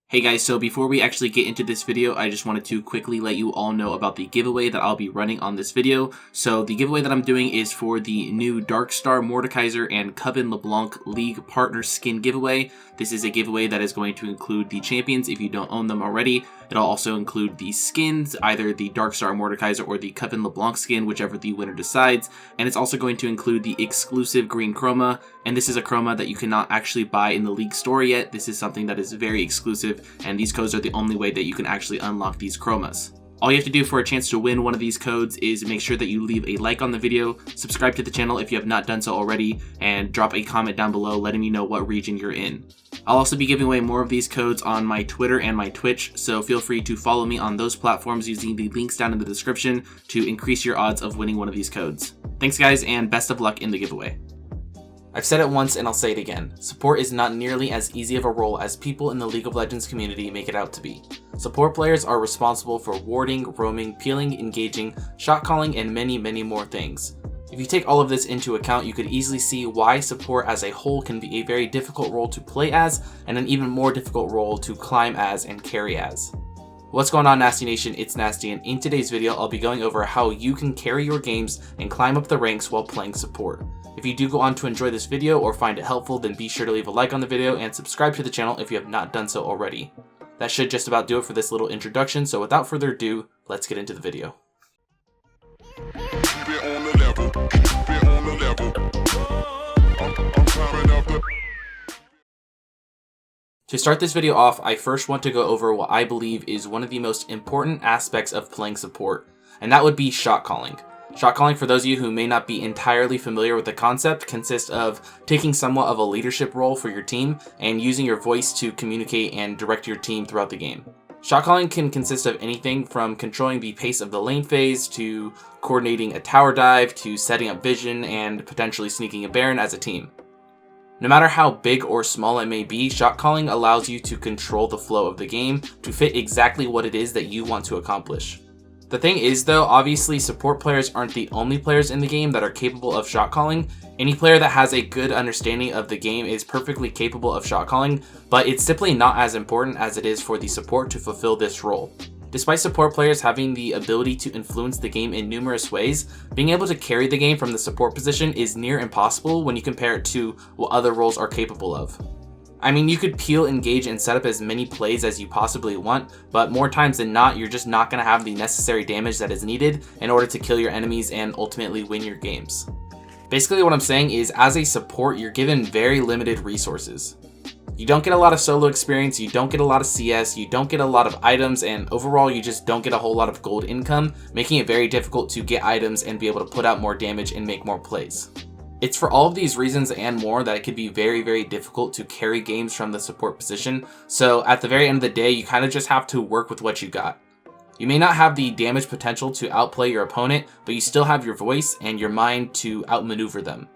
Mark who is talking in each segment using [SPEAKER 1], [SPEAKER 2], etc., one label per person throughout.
[SPEAKER 1] Hey guys, so before we actually get into this video, I just wanted to quickly let you all know about the giveaway that I'll be running on this video. So the giveaway that I'm doing is for the new Darkstar Mordekaiser and Coven LeBlanc League Partner Skin giveaway. This is a giveaway that is going to include the champions if you don't own them already. It'll also include the skins, either the Darkstar Mordekaiser or the Coven LeBlanc skin, whichever the winner decides. And it's also going to include the exclusive green chroma. And this is a chroma that you cannot actually buy in the League store yet. This is something that is very exclusive, and these codes are the only way that you can actually unlock these chromas. All you have to do for a chance to win one of these codes is make sure that you leave a like on the video, subscribe to the channel if you have not done so already, and drop a comment down below letting me know what region you're in. I'll also be giving away more of these codes on my Twitter and my Twitch, so feel free to follow me on those platforms using the links down in the description to increase your odds of winning one of these codes. Thanks guys, and best of luck in the giveaway. I've said it once and I'll say it again. Support is not nearly as easy of a role as people in the League of Legends community make it out to be. Support players are responsible for warding, roaming, peeling, engaging, shot calling, and many more things. If you take all of this into account, you could easily see why support as a whole can be a very difficult role to play as, and an even more difficult role to climb as and carry as. What's going on, Nasteey Nation? It's Nasteey, and in today's video I'll be going over how you can carry your games and climb up the ranks while playing support. If you do go on to enjoy this video or find it helpful, then be sure to leave a like on the video and subscribe to the channel if you have not done so already. That should just about do it for this little introduction, so without further ado, let's get into the video. To start this video off, I first want to go over what I believe is one of the most important aspects of playing support, and that would be shot calling. Shot calling, for those of you who may not be entirely familiar with the concept, consists of taking somewhat of a leadership role for your team and using your voice to communicate and direct your team throughout the game. Shot calling can consist of anything from controlling the pace of the lane phase, to coordinating a tower dive, to setting up vision, and potentially sneaking a Baron as a team. No matter how big or small it may be, shot calling allows you to control the flow of the game to fit exactly what it is that you want to accomplish. The thing is though, obviously support players aren't the only players in the game that are capable of shot calling. Any player that has a good understanding of the game is perfectly capable of shot calling, but it's simply not as important as it is for the support to fulfill this role. Despite support players having the ability to influence the game in numerous ways, being able to carry the game from the support position is near impossible when you compare it to what other roles are capable of. I mean, you could peel, engage, and set up as many plays as you possibly want, but more times than not, you're just not going to have the necessary damage that is needed in order to kill your enemies and ultimately win your games. Basically what I'm saying is, as a support, you're given very limited resources. You don't get a lot of solo experience, you don't get a lot of CS, you don't get a lot of items, and overall you just don't get a whole lot of gold income, making it very difficult to get items and be able to put out more damage and make more plays. It's for all of these reasons and more that it could be very difficult to carry games from the support position, so at the very end of the day, you kind of just have to work with what you got. You may not have the damage potential to outplay your opponent, but you still have your voice and your mind to outmaneuver them.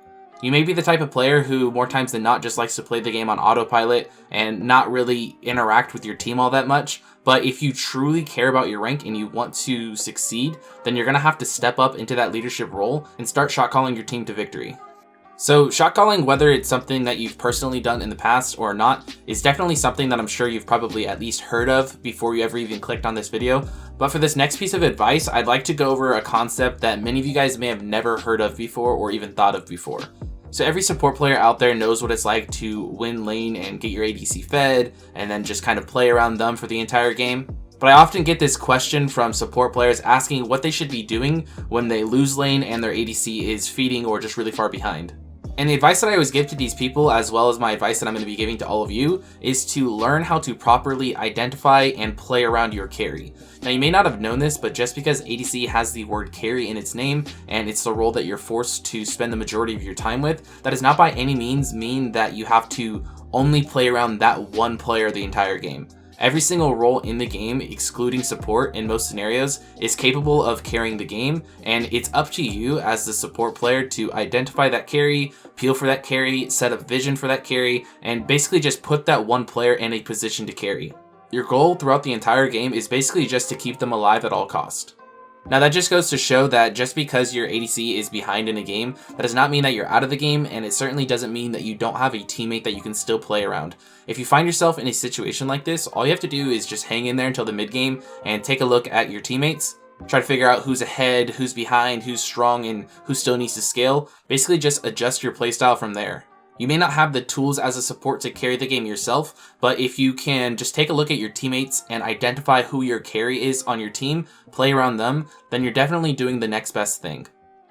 [SPEAKER 1] You may be the type of player who more times than not just likes to play the game on autopilot and not really interact with your team all that much, but if you truly care about your rank and you want to succeed, then you're going to have to step up into that leadership role and start shot calling your team to victory. So shot calling, whether it's something that you've personally done in the past or not, is definitely something that I'm sure you've probably at least heard of before you ever even clicked on this video. But for this next piece of advice, I'd like to go over a concept that many of you guys may have never heard of before or even thought of before. So every support player out there knows what it's like to win lane and get your ADC fed, and then just kind of play around them for the entire game. But I often get this question from support players asking what they should be doing when they lose lane and their ADC is feeding or just really far behind. And the advice that I always give to these people, as well as my advice that I'm going to be giving to all of you, is to learn how to properly identify and play around your carry. Now, you may not have known this, but just because ADC has the word carry in its name, and it's the role that you're forced to spend the majority of your time with, that does not by any means mean that you have to only play around that one player the entire game. Every single role in the game, excluding support in most scenarios, is capable of carrying the game, and it's up to you as the support player to identify that carry, peel for that carry, set up vision for that carry, and basically just put that one player in a position to carry. Your goal throughout the entire game is basically just to keep them alive at all cost. Now that just goes to show that just because your ADC is behind in a game, that does not mean that you're out of the game, and it certainly doesn't mean that you don't have a teammate that you can still play around. If you find yourself in a situation like this, all you have to do is just hang in there until the mid game and take a look at your teammates. Try to figure out who's ahead, who's behind, who's strong, and who still needs to scale. Basically just adjust your playstyle from there. You may not have the tools as a support to carry the game yourself, but if you can just take a look at your teammates and identify who your carry is on your team, play around them, then you're definitely doing the next best thing.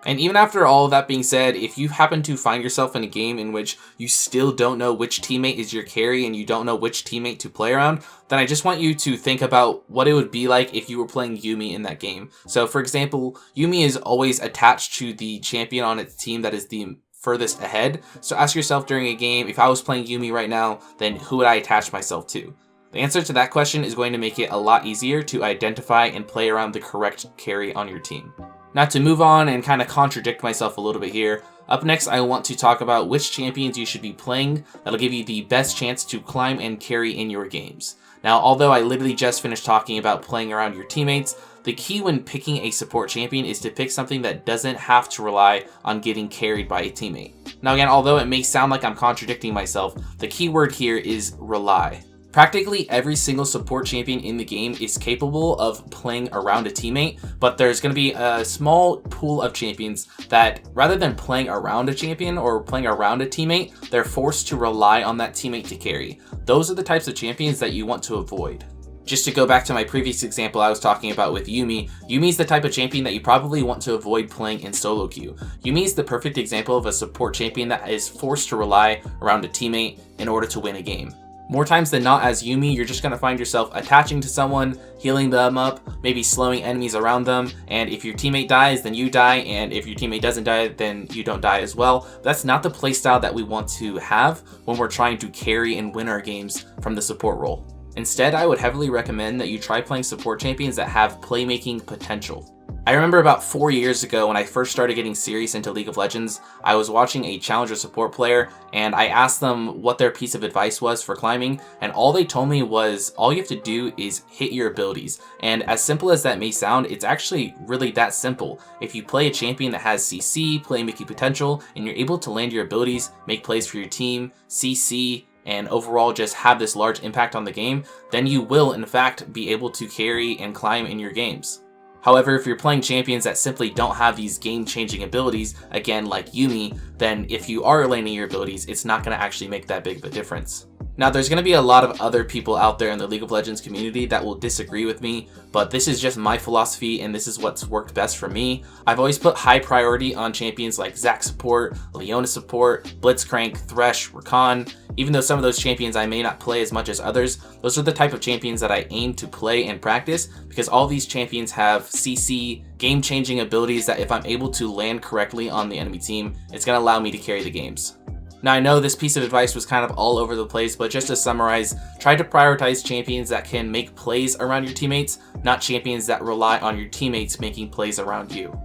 [SPEAKER 1] And even after all of that being said, if you happen to find yourself in a game in which you still don't know which teammate is your carry and you don't know which teammate to play around, then I just want you to think about what it would be like if you were playing Yuumi in that game. So for example, Yuumi is always attached to the champion on its team that is the furthest ahead. So ask yourself during a game, if I was playing Yuumi right now, then who would I attach myself to? The answer to that question is going to make it a lot easier to identify and play around the correct carry on your team. Now to move on and kind of contradict myself a little bit here, up next I want to talk about which champions you should be playing that'll give you the best chance to climb and carry in your games. Now although I literally just finished talking about playing around your teammates, the key when picking a support champion is to pick something that doesn't have to rely on getting carried by a teammate. Now again, although it may sound like I'm contradicting myself, the key word here is rely. Practically every single support champion in the game is capable of playing around a teammate, but there's going to be a small pool of champions that rather than playing around a champion or playing around a teammate, they're forced to rely on that teammate to carry. Those are the types of champions that you want to avoid. Just to go back to my previous example I was talking about with Yuumi, Yuumi's the type of champion that you probably want to avoid playing in solo queue. Yuumi is the perfect example of a support champion that is forced to rely around a teammate in order to win a game. More times than not as Yuumi, you're just going to find yourself attaching to someone, healing them up, maybe slowing enemies around them, and if your teammate dies, then you die, and if your teammate doesn't die, then you don't die as well. That's not the playstyle that we want to have when we're trying to carry and win our games from the support role. Instead, I would heavily recommend that you try playing support champions that have playmaking potential. I remember about 4 years ago when I first started getting serious into League of Legends, I was watching a challenger support player and I asked them what their piece of advice was for climbing, and all they told me was all you have to do is hit your abilities. And as simple as that may sound, it's actually really that simple. If you play a champion that has CC, playmaking potential, and you're able to land your abilities, make plays for your team, CC, and overall just have this large impact on the game, then you will in fact be able to carry and climb in your games. However, if you're playing champions that simply don't have these game-changing abilities, again like Yuumi, then if you are landing your abilities, it's not going to actually make that big of a difference. Now, there's going to be a lot of other people out there in the League of Legends community that will disagree with me, but this is just my philosophy and this is what's worked best for me. I've always put high priority on champions like Zac support, Leona support, Blitzcrank, Thresh, Rakan. Even though some of those champions I may not play as much as others, those are the type of champions that I aim to play and practice because all these champions have CC, game-changing abilities that if I'm able to land correctly on the enemy team, it's going to allow me to carry the games. Now I know this piece of advice was kind of all over the place, but just to summarize, try to prioritize champions that can make plays around your teammates, not champions that rely on your teammates making plays around you.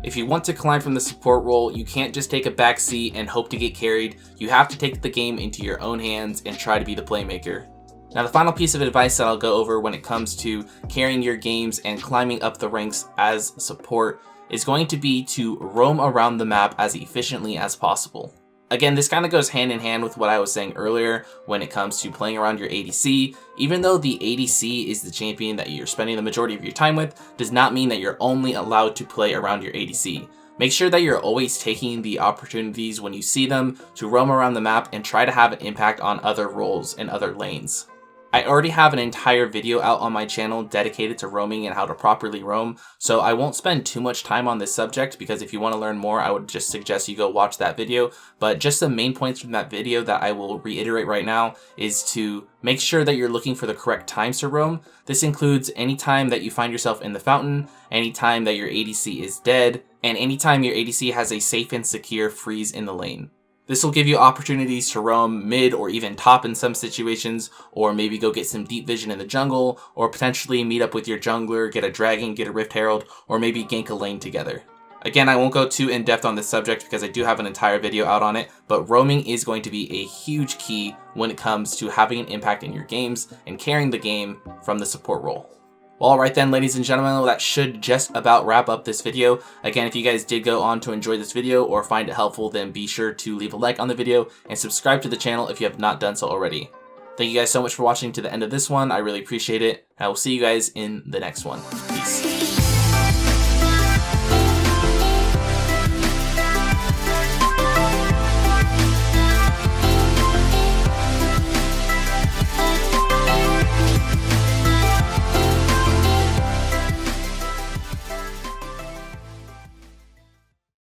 [SPEAKER 1] If you want to climb from the support role, you can't just take a back seat and hope to get carried. You have to take the game into your own hands and try to be the playmaker. Now the final piece of advice that I'll go over when it comes to carrying your games and climbing up the ranks as support is going to be to roam around the map as efficiently as possible. Again, this kind of goes hand in hand with what I was saying earlier when it comes to playing around your ADC. Even though the ADC is the champion that you're spending the majority of your time with, does not mean that you're only allowed to play around your ADC. Make sure that you're always taking the opportunities when you see them to roam around the map and try to have an impact on other roles and other lanes. I already have an entire video out on my channel dedicated to roaming and how to properly roam, so I won't spend too much time on this subject because if you want to learn more, I would just suggest you go watch that video. But just the main points from that video that I will reiterate right now is to make sure that you're looking for the correct times to roam. This includes any time that you find yourself in the fountain, any time that your ADC is dead, and any time your ADC has a safe and secure freeze in the lane. This will give you opportunities to roam mid or even top in some situations, or maybe go get some deep vision in the jungle, or potentially meet up with your jungler, get a dragon, get a Rift Herald, or maybe gank a lane together. Again, I won't go too in depth on this subject because I do have an entire video out on it, but roaming is going to be a huge key when it comes to having an impact in your games and carrying the game from the support role. Well, alright then, ladies and gentlemen, that should just about wrap up this video. Again, if you guys did go on to enjoy this video or find it helpful, then be sure to leave a like on the video and subscribe to the channel if you have not done so already. Thank you guys so much for watching to the end of this one. I really appreciate it. I will see you guys in the next one. Peace.